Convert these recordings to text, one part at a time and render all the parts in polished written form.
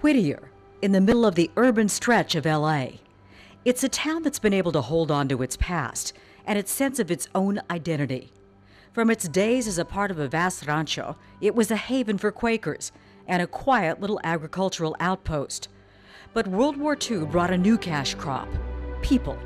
Whittier, in the middle of the urban stretch of L.A. It's a town that's been able to hold on to its past and its sense of its own identity. From its days as a part of a vast rancho, it was a haven for Quakers and a quiet little agricultural outpost. But World War II brought a new cash crop: people.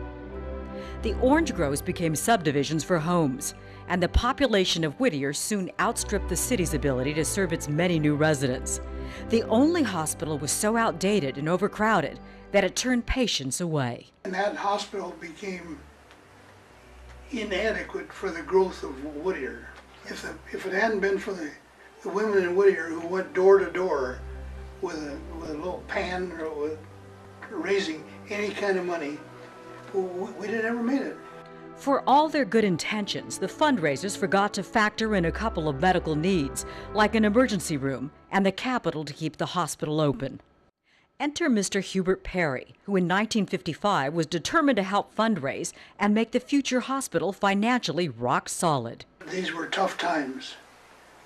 The orange groves became subdivisions for homes, and the population of Whittier soon outstripped the city's ability to serve its many new residents. The only hospital was so outdated and overcrowded that it turned patients away. And that hospital became inadequate for the growth of Whittier. If it hadn't been for the women in Whittier who went door to door with a little pan or with raising any kind of money, we didn't ever made it. For all their good intentions, the fundraisers forgot to factor in a couple of medical needs, like an emergency room and the capital to keep the hospital open. Enter Mr. Hubert Perry, who in 1955 was determined to help fundraise and make the future hospital financially rock solid. These were tough times.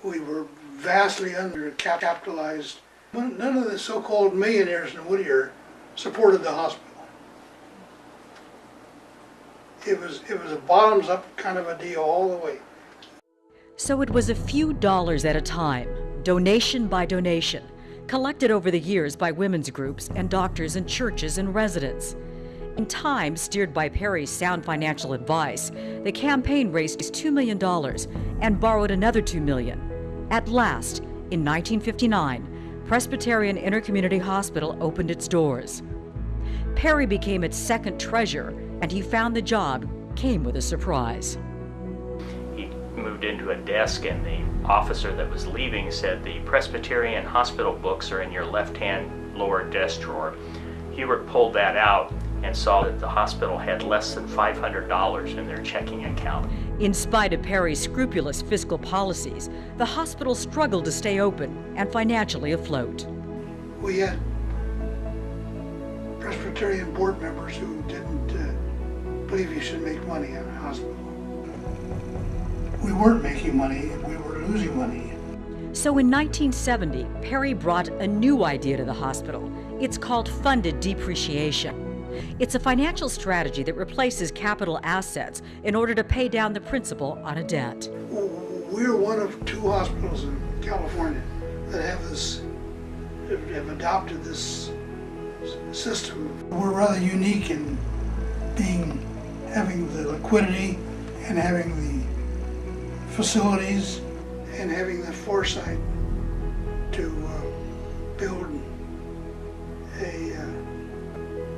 We were vastly undercapitalized. None of the so-called millionaires in Whittier supported the hospital. It was a bottoms-up kind of a deal all the way. So it was a few dollars at a time, donation by donation, collected over the years by women's groups and doctors and churches and residents. In time, steered by Perry's sound financial advice, the campaign raised $2 million and borrowed another $2 million. At last, in 1959, Presbyterian Intercommunity Hospital opened its doors. Perry became its second treasurer, and he found the job came with a surprise. He moved into a desk, and the officer that was leaving said, "The Presbyterian hospital books are in your left-hand lower desk drawer." Hubert pulled that out and saw that the hospital had less than $500 in their checking account. In spite of Perry's scrupulous fiscal policies, the hospital struggled to stay open and financially afloat. We had Presbyterian board members who didn't believe you should make money in a hospital. We weren't making money, we were losing money. So in 1970, Perry brought a new idea to the hospital. It's called funded depreciation. It's a financial strategy that replaces capital assets in order to pay down the principal on a debt. We're one of two hospitals in California that have adopted this system. We're rather unique in having the liquidity and having the facilities and having the foresight to build a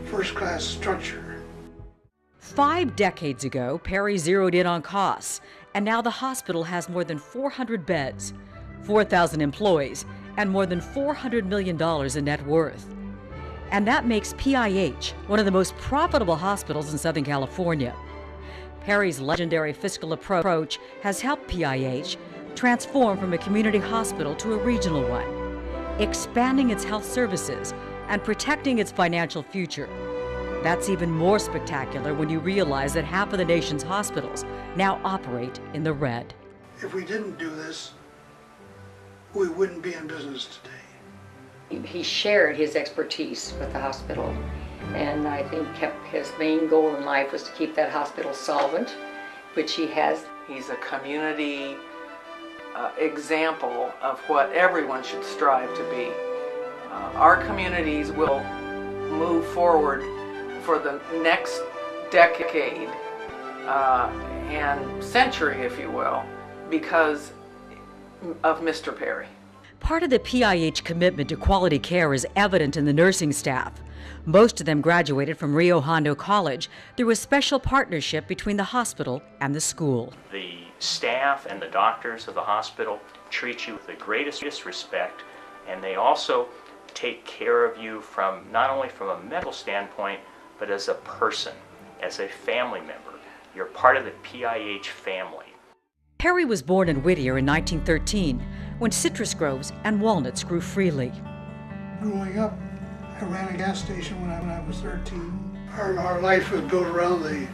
first-class structure. 5 decades ago, Perry zeroed in on costs, and now the hospital has more than 400 beds, 4,000 employees, and more than $400 million in net worth. And that makes PIH one of the most profitable hospitals in Southern California. Perry's legendary fiscal approach has helped PIH transform from a community hospital to a regional one, expanding its health services and protecting its financial future. That's even more spectacular when you realize that half of the nation's hospitals now operate in the red. If we didn't do this, we wouldn't be in business today. He shared his expertise with the hospital, and I think his main goal in life was to keep that hospital solvent, which he has. He's a community example of what everyone should strive to be. Our communities will move forward for the next decade and century, if you will, because of Mr. Perry. Part of the PIH commitment to quality care is evident in the nursing staff. Most of them graduated from Rio Hondo College through a special partnership between the hospital and the school. The staff and the doctors of the hospital treat you with the greatest respect, and they also take care of you not only from a medical standpoint, but as a person, as a family member. You're part of the PIH family. Perry was born in Whittier in 1913, when citrus groves and walnuts grew freely. Growing up, I ran a gas station when I was 13. Our life was built around the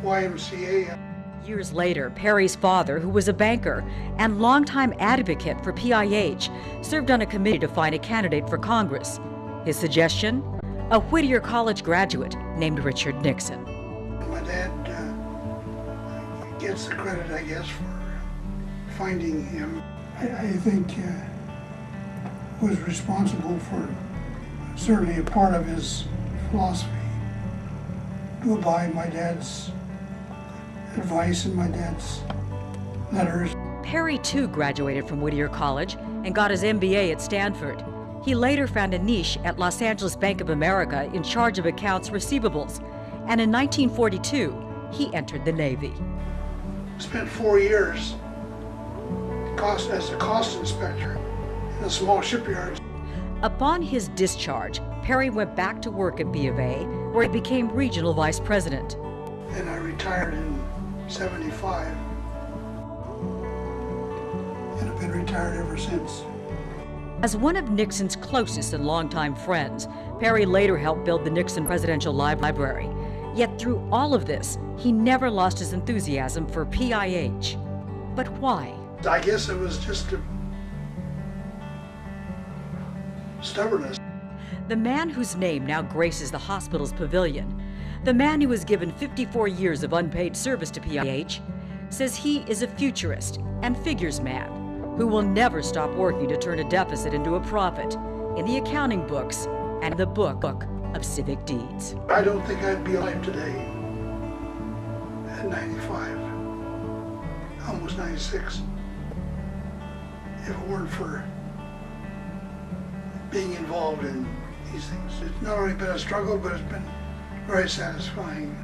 YMCA. Years later, Perry's father, who was a banker and longtime advocate for PIH, served on a committee to find a candidate for Congress. His suggestion? A Whittier College graduate named Richard Nixon. My dad gets the credit, I guess, for finding him. I think was responsible for certainly a part of his philosophy to abide my dad's advice and my dad's letters. Perry too graduated from Whittier College and got his MBA at Stanford. He later found a niche at Los Angeles Bank of America in charge of accounts receivables, and in 1942 he entered the Navy. Spent 4 years as a cost inspector in a small shipyard. Upon his discharge, Perry went back to work at B of A, where he became regional vice president. And I retired in '75, and have been retired ever since. As one of Nixon's closest and longtime friends, Perry later helped build the Nixon Presidential Library. Yet through all of this, he never lost his enthusiasm for PIH. But why? I guess it was just a stubbornness. The man whose name now graces the hospital's pavilion, the man who was given 54 years of unpaid service to PIH, says he is a futurist and figures man who will never stop working to turn a deficit into a profit in the accounting books and the book of civic deeds. I don't think I'd be alive today at 95, almost 96, if it weren't for being involved in these things. It's not only been a struggle, but it's been very satisfying.